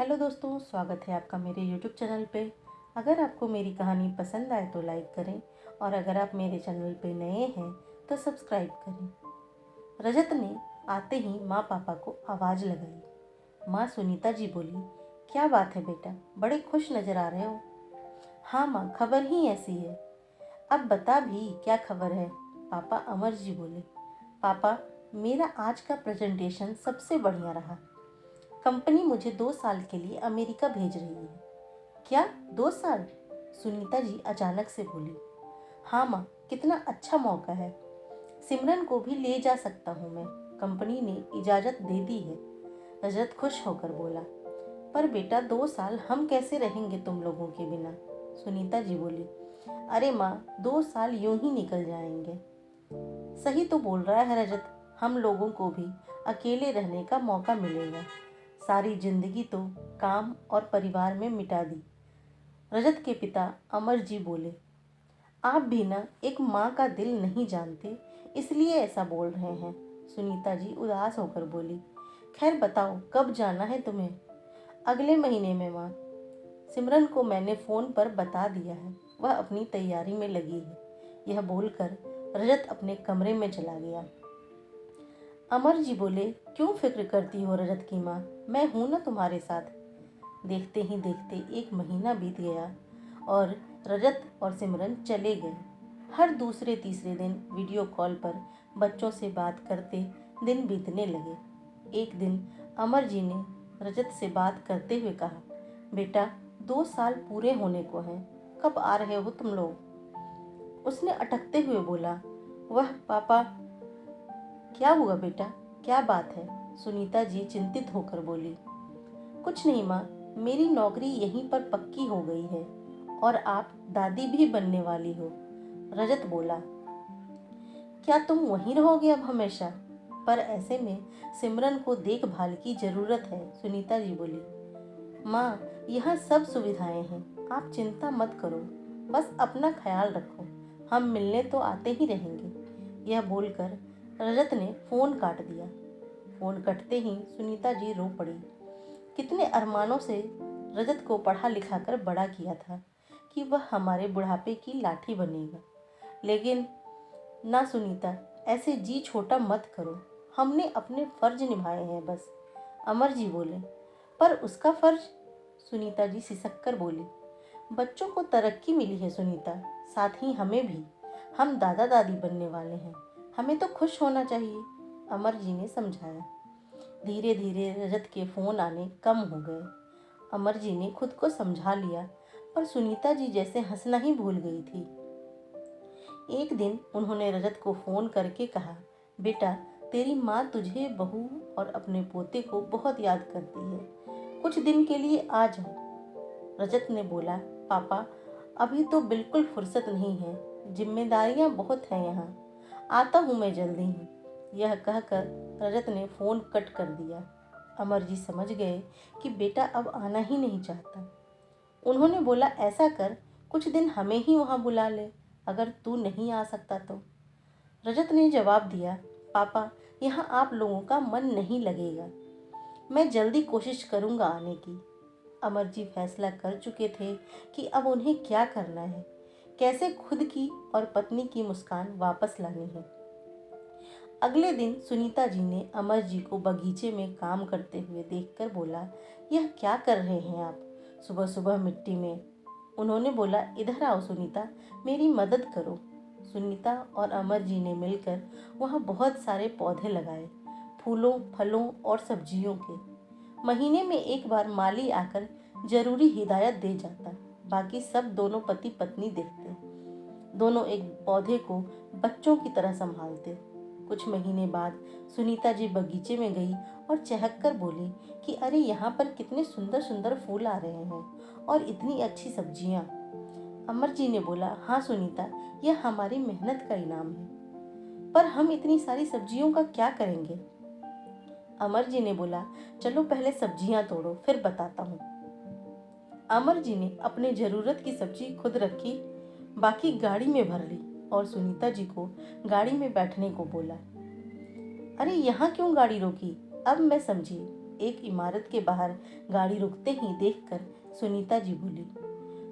Hello दोस्तों, स्वागत है आपका मेरे यूट्यूब चैनल पे। अगर आपको मेरी कहानी पसंद आए तो लाइक करें और अगर आप मेरे चैनल पे नए हैं तो सब्सक्राइब करें। रजत ने आते ही माँ पापा को आवाज़ लगाई। माँ सुनीता जी बोली, क्या बात है बेटा, बड़े खुश नज़र आ रहे हो। हाँ माँ, खबर ही ऐसी है। अब बता भी क्या खबर है। पापा अमर जी बोले, पापा मेरा आज का प्रेजेंटेशन सबसे बढ़िया रहा। कंपनी मुझे 2 साल के लिए अमेरिका भेज रही है। क्या 2 साल? सुनीता जी अचानक से बोली। हाँ माँ, कितना अच्छा मौका है। सिमरन को भी ले जा सकता हूँ मैं, कंपनी ने इजाज़त दे दी है। रजत खुश होकर बोला, पर बेटा 2 साल हम कैसे रहेंगे तुम लोगों के बिना। सुनीता जी बोली, अरे माँ, 2 साल यूं ही निकल जाएंगे। सही तो बोल रहा है रजत, हम लोगों को भी अकेले रहने का मौका मिलेगा। सारी जिंदगी तो काम और परिवार में मिटा दी। रजत के पिता अमर जी बोले, आप भी ना एक माँ का दिल नहीं जानते, इसलिए ऐसा बोल रहे हैं। सुनीता जी उदास होकर बोली, खैर बताओ कब जाना है तुम्हें। अगले महीने में माँ। सिमरन को मैंने फ़ोन पर बता दिया है, वह अपनी तैयारी में लगी है। यह बोलकर रजत अपने कमरे में चला गया। अमर जी बोले, क्यों फिक्र करती हो रजत की माँ, मैं हूं ना तुम्हारे साथ। देखते ही देखते 1 महीना बीत गया और रजत और सिमरन चले गए। हर दूसरे तीसरे दिन वीडियो कॉल पर बच्चों से बात करते दिन बीतने लगे। एक दिन अमर जी ने रजत से बात करते हुए कहा, बेटा 2 साल पूरे होने को हैं, कब आ रहे हो तुम लोग। उसने अटकते हुए बोला, वह पापा। क्या हुआ बेटा, क्या बात है। सुनीता जी चिंतित होकर बोली, कुछ नहीं माँ, मेरी नौकरी यहीं पर पक्की हो गई है और आप दादी भी बनने वाली हो। रजत बोला, क्या तुम वहीं रहोगे अब हमेशा। पर ऐसे में सिमरन को देखभाल की जरूरत है। सुनीता जी बोली, माँ यहाँ सब सुविधाएं हैं, आप चिंता मत करो, बस अपना ख्याल रखो, हम मिलने तो आते ही रहेंगे। यह बोलकर रजत ने फोन काट दिया। फोन कटते ही सुनीता जी रो पड़ी। कितने अरमानों से रजत को पढ़ा लिखा कर बड़ा किया था कि वह हमारे बुढ़ापे की लाठी बनेगा। लेकिन ना सुनीता, ऐसे जी छोटा मत करो, हमने अपने फर्ज निभाए हैं बस। अमर जी बोले, पर उसका फर्ज। सुनीता जी सिसक कर बोली, बच्चों को तरक्की मिली है सुनीता, साथ ही हमें भी। हम दादा दादी बनने वाले हैं, हमें तो खुश होना चाहिए। अमर जी ने समझाया। धीरे धीरे रजत के फोन आने कम हो गए। अमर जी ने खुद को समझा लिया, पर सुनीता जी जैसे हंसना ही भूल गई थी। एक दिन उन्होंने रजत को फोन करके कहा, बेटा तेरी माँ तुझे, बहू और अपने पोते को बहुत याद करती है, कुछ दिन के लिए आ जाओ। रजत ने बोला, पापा अभी तो बिल्कुल फुर्सत नहीं है, जिम्मेदारियां बहुत हैं यहाँ, आता हूँ मैं जल्दी ही। यह कहकर रजत ने फ़ोन कट कर दिया। अमर जी समझ गए कि बेटा अब आना ही नहीं चाहता। उन्होंने बोला, ऐसा कर, कुछ दिन हमें ही वहाँ बुला ले, अगर तू नहीं आ सकता तो। रजत ने जवाब दिया, पापा यहाँ आप लोगों का मन नहीं लगेगा, मैं जल्दी कोशिश करूँगा आने की। अमर जी फैसला कर चुके थे कि अब उन्हें क्या करना है, कैसे खुद की और पत्नी की मुस्कान वापस लानी है। अगले दिन सुनीता जी ने अमर जी को बगीचे में काम करते हुए देखकर बोला, यह क्या कर रहे हैं आप सुबह सुबह मिट्टी में। उन्होंने बोला, इधर आओ सुनीता, मेरी मदद करो। सुनीता और अमर जी ने मिलकर वहाँ बहुत सारे पौधे लगाए, फूलों फलों और सब्जियों के। महीने में एक बार माली आकर जरूरी हिदायत दे जाता, बाकी सब दोनों पति पत्नी देखते। दोनों एक पौधे को बच्चों की तरह संभालते। कुछ महीने बाद सुनीता जी बगीचे में गई और चहक कर बोली कि अरे यहाँ पर कितने सुंदर सुंदर फूल आ रहे हैं और इतनी अच्छी सब्जियाँ। अमर जी ने बोला, हाँ सुनीता, यह हमारी मेहनत का इनाम है, पर हम इतनी सारी सब्जियों का क्या करेंगे। अमर जी ने बोला, चलो पहले सब्जियां तोड़ो, फिर बताता हूँ। अमर जी ने अपने जरूरत की सब्जी खुद रखी, बाकी गाड़ी में भर ली और सुनीता जी को गाड़ी में बैठने को बोला। अरे यहाँ क्यों गाड़ी रोकी, अब मैं समझी, एक इमारत के बाहर गाड़ी रुकते ही देखकर सुनीता जी बोली,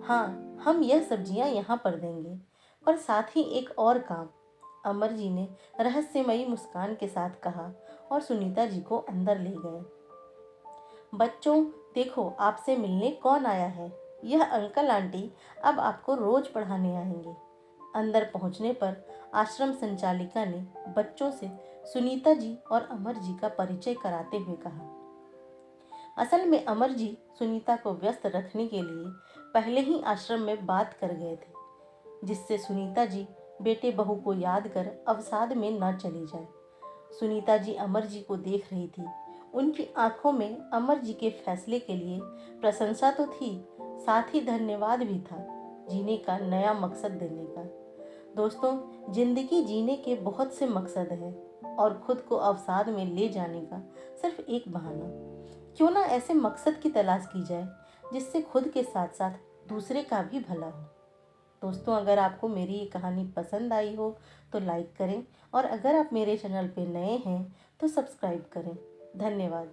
हाँ, हम यह सब्जियां यहाँ पर देंगे, और साथ ही एक और काम। अमर जी ने रहस्यमयी मुस्कान के साथ कहा और सुनीता जी को अंदर ले गए। बच्चों, देखो आपसे मिलने कौन आया है। यह अंकल आंटी अब आपको रोज पढ़ाने आएंगे। अंदर पहुंचने पर आश्रम संचालिका ने बच्चों से सुनीता जी और अमर जी का परिचय कराते हुए कहा। असल में अमर जी सुनीता को व्यस्त रखने के लिए पहले ही आश्रम में बात कर गए थे, जिससे सुनीता जी बेटे बहू को याद कर अवसाद में न चली जाए। सुनीता जी अमर जी को देख रही थी। उनकी आंखों में अमर जी के फैसले के लिए प्रशंसा तो थी, साथ ही धन्यवाद भी था, जीने का नया मकसद देने का। दोस्तों, जिंदगी जीने के बहुत से मकसद हैं और खुद को अवसाद में ले जाने का सिर्फ एक बहाना। क्यों ना ऐसे मकसद की तलाश की जाए जिससे खुद के साथ साथ दूसरे का भी भला हो। दोस्तों, अगर आपको मेरी ये कहानी पसंद आई हो तो लाइक करें, और अगर आप मेरे चैनल पे नए हैं तो सब्सक्राइब करें। धन्यवाद।